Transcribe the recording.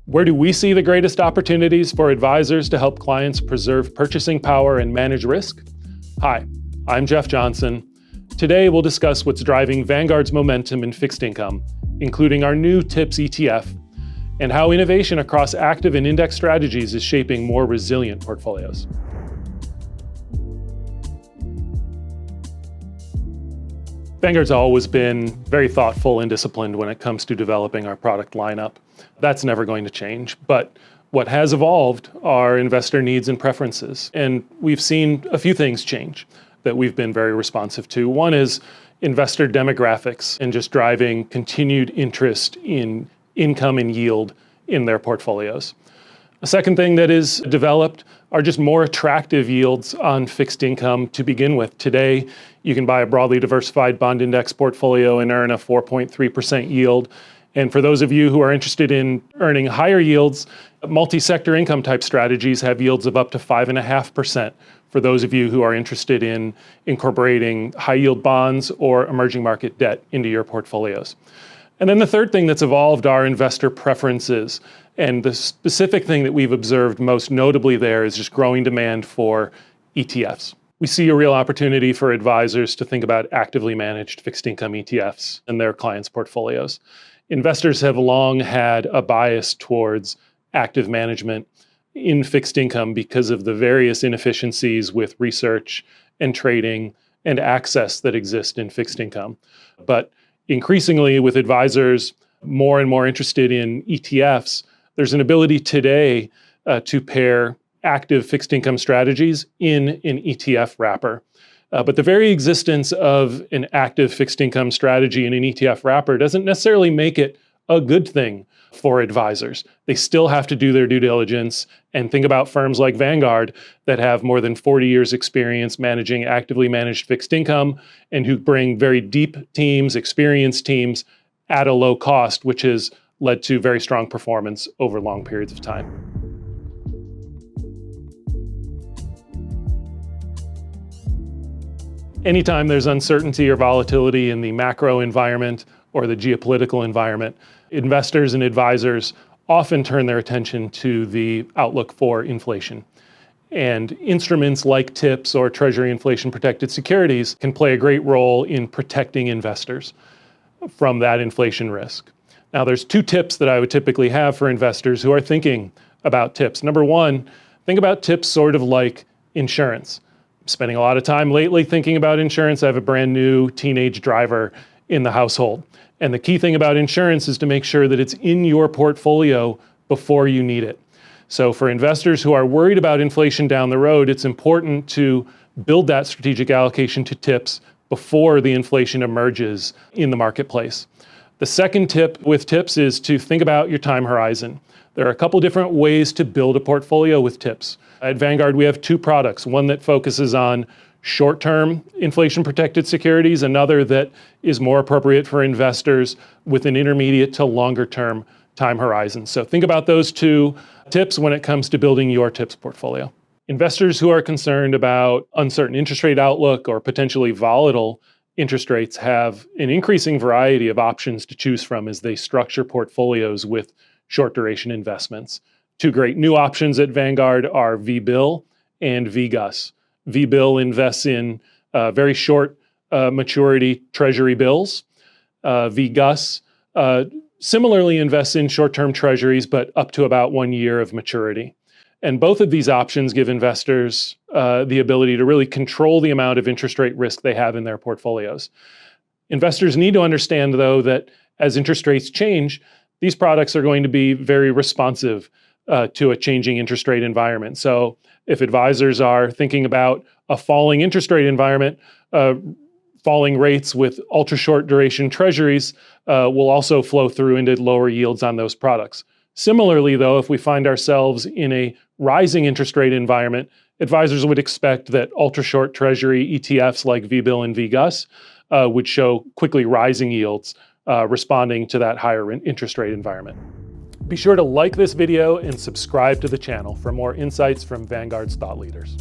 Where do we see the greatest opportunities for advisors to help clients preserve purchasing power and manage risk? Hi, I'm Jeff Johnson. Today we'll discuss what's driving Vanguard's momentum in fixed income, including our new TIPS ETF, and how innovation across active and index strategies is shaping more resilient portfolios. Vanguard's always been very thoughtful and disciplined when it comes to developing our product lineup. That's never going to change, but what has evolved are investor needs and preferences. And we've seen a few things change that we've been very responsive to. One is investor demographics and just driving continued interest in income and yield in their portfolios. A second thing that is developed are just more attractive yields on fixed income to begin with. Today, you can buy a broadly diversified bond index portfolio and earn a 4.3% yield. And for those of you who are interested in earning higher yields, multi-sector income type strategies have yields of up to 5.5%. For those of you who are interested in incorporating high yield bonds or emerging market debt into your portfolios. And then the third thing that's evolved are investor preferences. And the specific thing that we've observed most notably there is just growing demand for ETFs. We see a real opportunity for advisors to think about actively managed fixed income ETFs in their clients' portfolios. Investors have long had a bias towards active management in fixed income because of the various inefficiencies with research and trading and access that exist in fixed income. But increasingly, with advisors more and more interested in ETFs, there's an ability today to pair active fixed income strategies in an ETF wrapper. But the very existence of an active fixed income strategy in an ETF wrapper doesn't necessarily make it a good thing for advisors. They still have to do their due diligence and think about firms like Vanguard that have more than 40 years experience managing actively managed fixed income and who bring very deep teams, experienced teams at a low cost, which has led to very strong performance over long periods of time. Anytime there's uncertainty or volatility in the macro environment or the geopolitical environment, investors and advisors often turn their attention to the outlook for inflation. And instruments like TIPS or Treasury Inflation-Protected Securities can play a great role in protecting investors from that inflation risk. Now, there's two tips that I would typically have for investors who are thinking about TIPS. Number one, think about TIPS sort of like insurance. Spending a lot of time lately thinking about insurance. I have a brand new teenage driver in the household. And the key thing about insurance is to make sure that it's in your portfolio before you need it. So for investors who are worried about inflation down the road, it's important to build that strategic allocation to TIPS before the inflation emerges in the marketplace. The second tip with TIPS is to think about your time horizon. There are a couple different ways to build a portfolio with TIPS. At Vanguard, we have two products, one that focuses on short-term inflation-protected securities, another that is more appropriate for investors with an intermediate to longer-term time horizon. So think about those two tips when it comes to building your TIPS portfolio. Investors who are concerned about uncertain interest rate outlook or potentially volatile interest rates have an increasing variety of options to choose from as they structure portfolios with short-duration investments. Two great new options at Vanguard are VBIL and VGUS. VBIL invests in very short maturity treasury bills. VGUS similarly invests in short-term treasuries, but up to about 1 year of maturity. And both of these options give investors the ability to really control the amount of interest rate risk they have in their portfolios. Investors need to understand, though, that as interest rates change, these products are going to be very responsive to a changing interest rate environment. So if advisors are thinking about a falling interest rate environment, falling rates with ultra short duration treasuries will also flow through into lower yields on those products. Similarly, though, if we find ourselves in a rising interest rate environment, advisors would expect that ultra short treasury ETFs like VBIL and VGUS would show quickly rising yields responding to that higher interest rate environment. Be sure to like this video and subscribe to the channel for more insights from Vanguard's thought leaders.